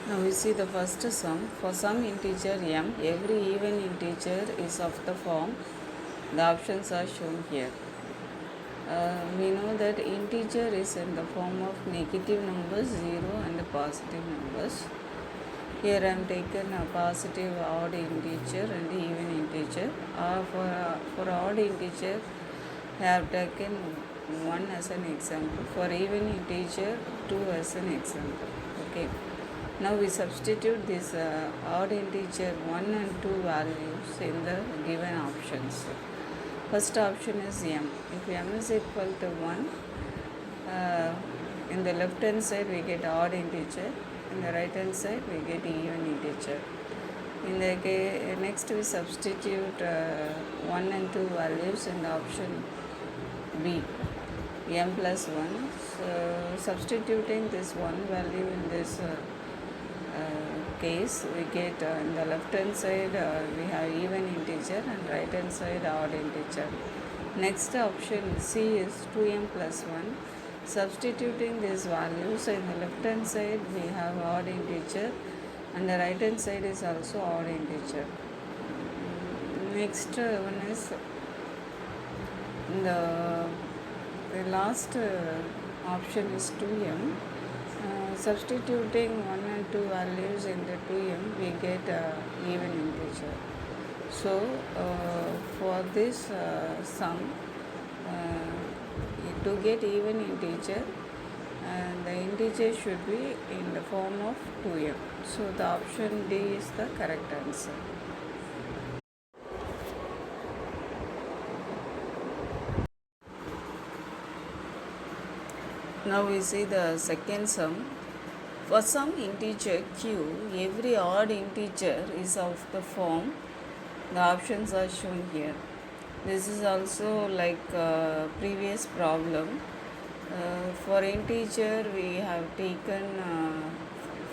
Now we see the first sum. For some integer m, every even integer is of the form. The options are shown here. We know that integer is in the form of negative numbers, 0 and positive numbers. Here I am taken a positive odd integer and even integer. For odd integer, I have taken 1 as an example. For even integer, 2 as an example. Okay. Now we substitute this odd integer 1 and 2 values in the given options. First option is m. If m is equal to 1, in the left hand side we get odd integer, in the right hand side we get even integer. In the next we substitute 1 and 2 values in the option B, m plus 1. So substituting this 1 value in this case, we get in the left hand side we have even integer and right hand side odd integer. Next option C is 2m plus 1. Substituting these values, in the left hand side we have odd integer and the right hand side is also odd integer. Next one is the last option is 2m. Substituting 1 and 2 values in the 2m, we get even integer. So for this sum, to get even integer, the integer should be in the form of 2m. So the option D is the correct answer. Now we see the second sum. For some integer q, every odd integer is of the form. The options are shown here. This is also like previous problem. For integer we have taken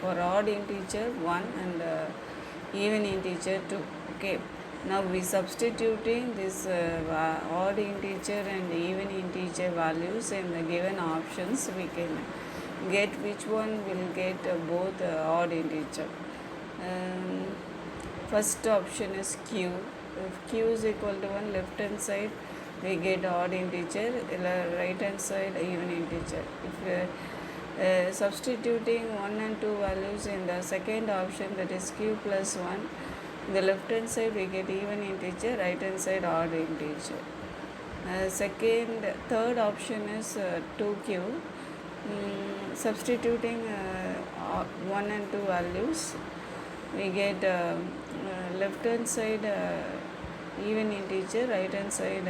for odd integer 1 and even integer 2. Okay. Now we substituting this odd integer and even integer values in the given options, we can get which one will get both odd integer. First option is q. If q is equal to 1, left hand side we get odd integer, right hand side even integer. If substituting 1 and 2 values in the second option, that is q plus 1, the left hand side we get even integer, right hand side odd integer. Third option is 2q. Substituting 1 and 2 values, we get left hand side even integer, right hand side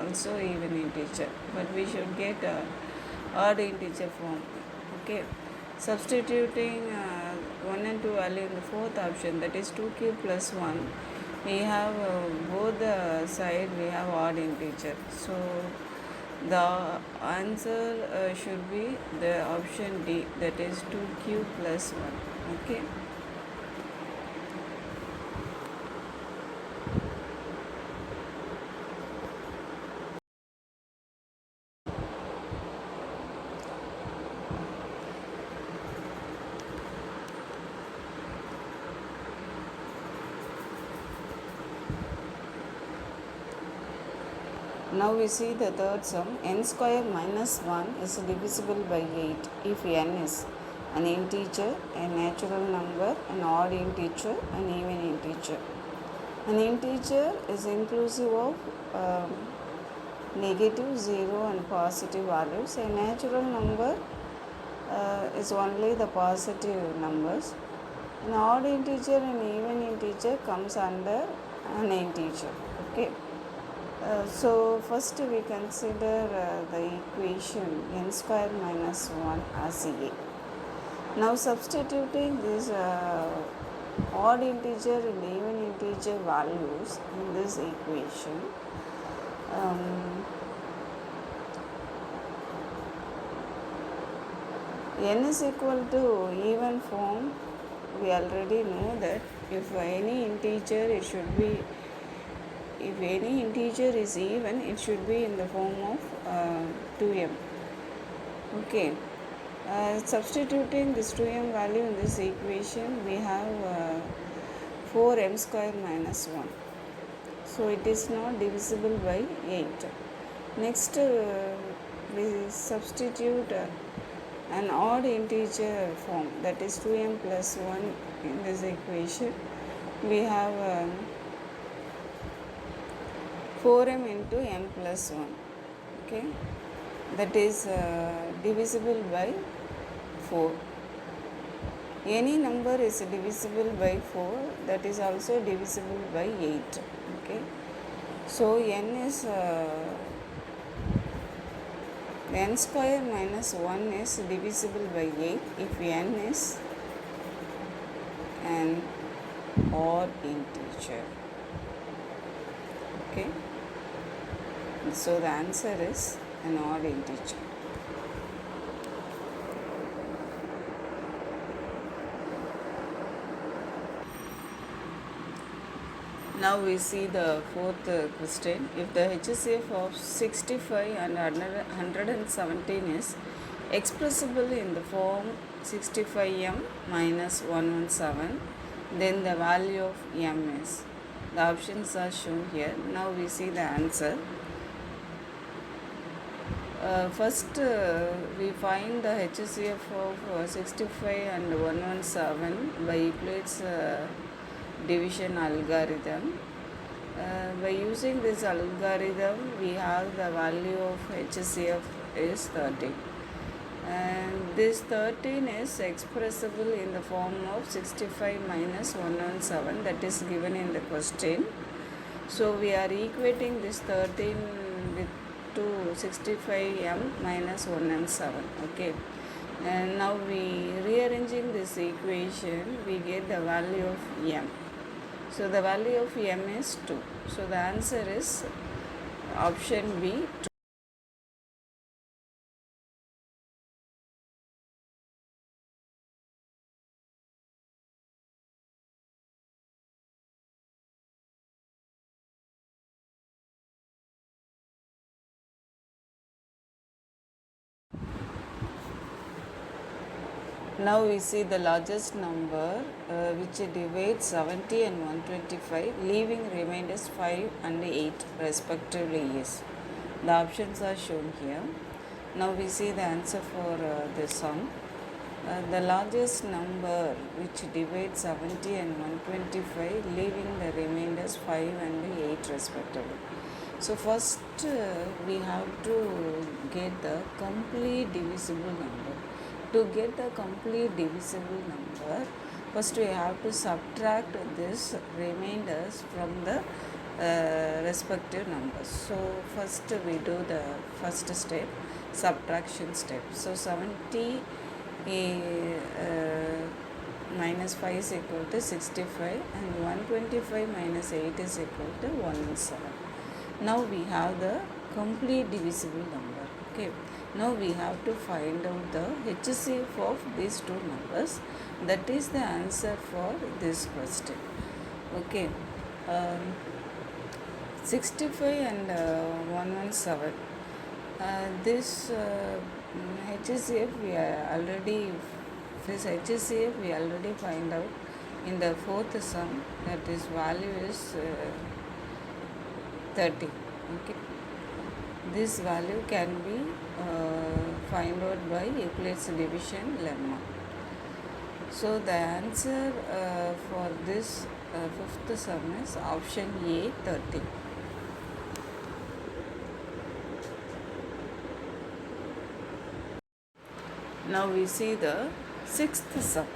also even integer, but we should get odd integer form. Okay. Substituting 1 and 2 value in the fourth option, that is 2q plus 1, we have both the side we have odd integer. So the answer should be the option D, that is 2q plus 1. Okay. Now we see the third sum. N square minus 1 is divisible by 8 if n is an integer, a natural number, an odd integer, an even integer. An integer is inclusive of negative, 0 and positive values. A natural number is only the positive numbers. An odd integer and even integer comes under an integer. Okay. So first we consider the equation n square minus 1 as A. Now substituting these odd integer and even integer values in this equation, n is equal to even form. We already know that if any integer, it should be, if any integer is even, it should be in the form of 2m. Okay. Substituting this 2m value in this equation, we have 4m square minus 1. So it is not divisible by 8. Next, we substitute an odd integer form, that is 2m plus 1 in this equation. We have 4m into m plus 1. Okay, that is divisible by 4. Any number is divisible by 4, that is also divisible by 8. Okay, so n is n square minus 1 is divisible by 8 if n is an odd integer. Okay, so the answer is an odd integer. Now we see the fourth question. If the HCF of 65 and 117 is expressible in the form 65m minus 117, then the value of m is. The options are shown here. Now we see the answer. First, we find the HCF of 65 and 117 by Euclid's division algorithm. By using this algorithm, we have the value of HCF is 13. And this 13 is expressible in the form of 65 minus 117, that is given in the question. So we are equating this 13 with to 65m minus 117. Okay, and now we rearranging this equation, we get the value of m. So the value of m is 2. So the answer is option B, 2. Now we see the largest number which divides 70 and 125, leaving remainders 5 and 8 respectively is. The options are shown here. Now we see the answer for this sum. The largest number which divides 70 and 125, leaving the remainders 5 and 8 respectively. So first we have to get the complete divisible number. To get the complete divisible number, first we have to subtract this remainders from the respective numbers. So first we do the first step, subtraction step. So 70 minus 5 is equal to 65 and 125 minus 8 is equal to 117. Now we have the complete divisible number. Okay, now we have to find out the HCF of these two numbers. That is the answer for this question. Okay, 65 and 117. This HCF we already find out in the fourth sum, that is value is 30. Okay, this value can be find out by Euclid's division lemma. So the answer for this fifth sum is option A, 30. Now we see the sixth sum.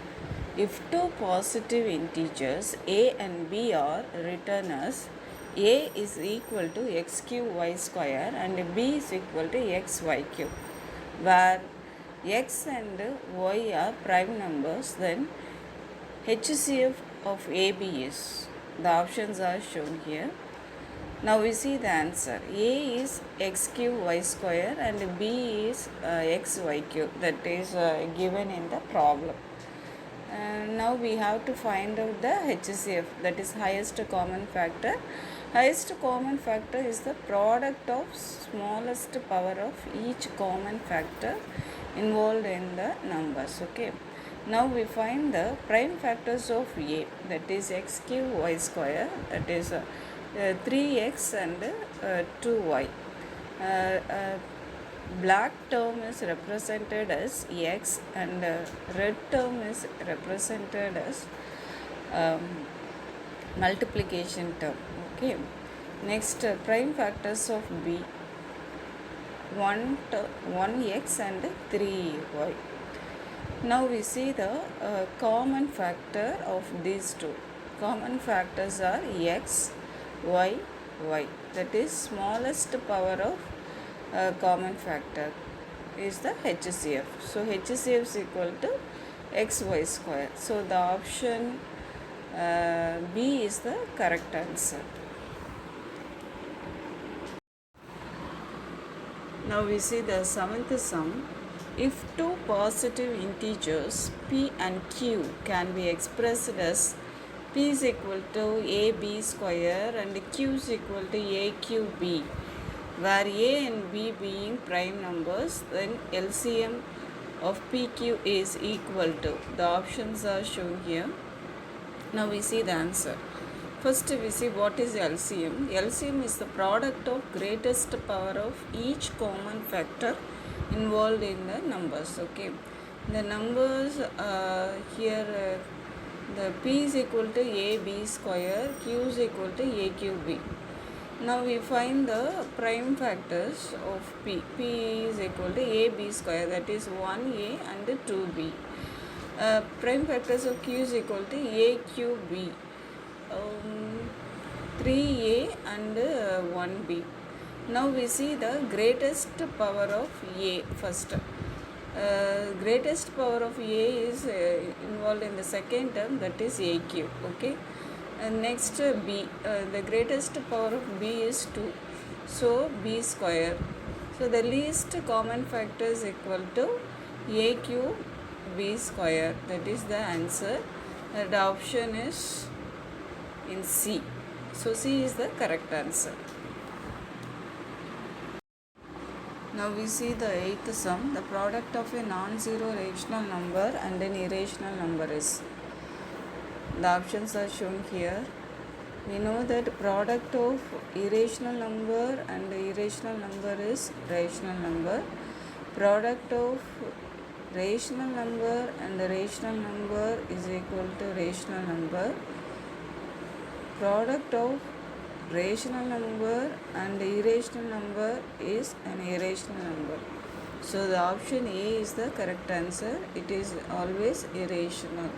If two positive integers a and b are written as a is equal to x cube y square and b is equal to x y cube, where x and y are prime numbers, then HCF of AB is. The options are shown here. Now we see the answer. A is x cube y square and B is x y cube, that is given in the problem. Now we have to find out the HCF, that is highest common factor. Highest common factor is the product of smallest power of each common factor involved in the numbers. Okay. Now we find the prime factors of A, that is x cube y square, that is 3x and 2y. Black term is represented as x and red term is represented as multiplication term. Okay. Next, prime factors of B, 1x and 3y. Now we see the common factor of these two. Common factors are x, y, y. That is smallest power of common factor is the HCF. So HCF is equal to xy square. So the option B is the correct answer. Now we see the seventh sum. If two positive integers p and q can be expressed as p is equal to ab square and q is equal to aqb, where a and b being prime numbers, then LCM of PQ is equal to. The options are shown here. Now we see the answer. First we see what is LCM. LCM is the product of greatest power of each common factor involved in the numbers. Okay. The numbers here the P is equal to AB square, Q is equal to AQB. Now we find the prime factors of P. P is equal to AB square, that is 1A and 2B. Prime factors of Q is equal to AQB, 3A and 1B. Now we see the greatest power of A first. Greatest power of A is involved in the second term, that is AQ. Okay. And next B, the greatest power of B is 2, so B square. So the least common factor is equal to AQ B square, that is the answer. The option is in C. So C is the correct answer. Now we see the eighth sum. The product of a non-zero rational number and an irrational number is. The options are shown here. We know that product of irrational number and irrational number is rational number. Product of rational number and rational number is equal to rational number. Product of rational number and irrational number is an irrational number. So the option A is the correct answer. It is always irrational.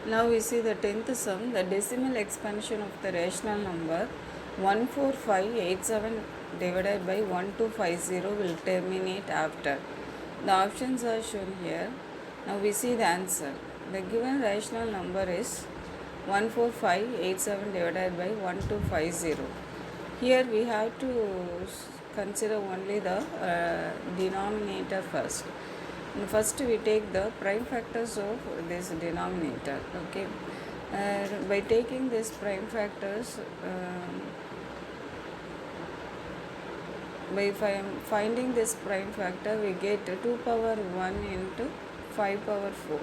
Now we see the 10th sum. The decimal expansion of the rational number 14587 divided by 1250 will terminate after. The options are shown here. Now we see the answer. The given rational number is 14587 divided by 1250. Here we have to consider only the denominator first. First we take the prime factors of this denominator. Okay, by taking these prime factors, by finding this prime factor, we get 2 power 1 into 5 power 4.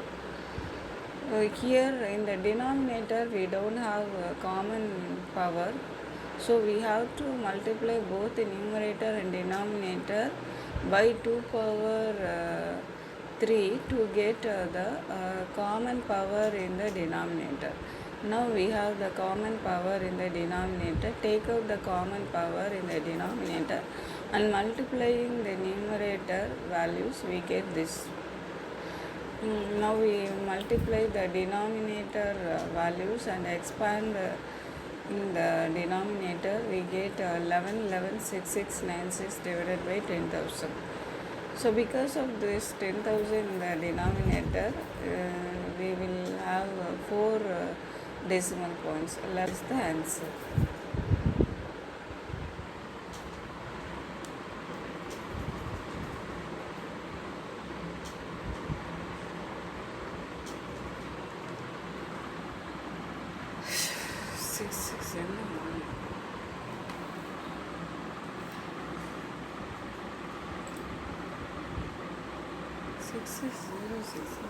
Here in the denominator we don't have a common power, so we have to multiply both the numerator and denominator by 2 power 3 to get the common power in the denominator. Now we have the common power in the denominator. Take out the common power in the denominator and multiplying the numerator values, we get this. Now we multiply the denominator values and expand in the denominator. We get 11,11,6696 divided by 10,000. So because of this 10,000 in the denominator, we will have 4 decimal points. That's the answer. Six in the morning. 6606.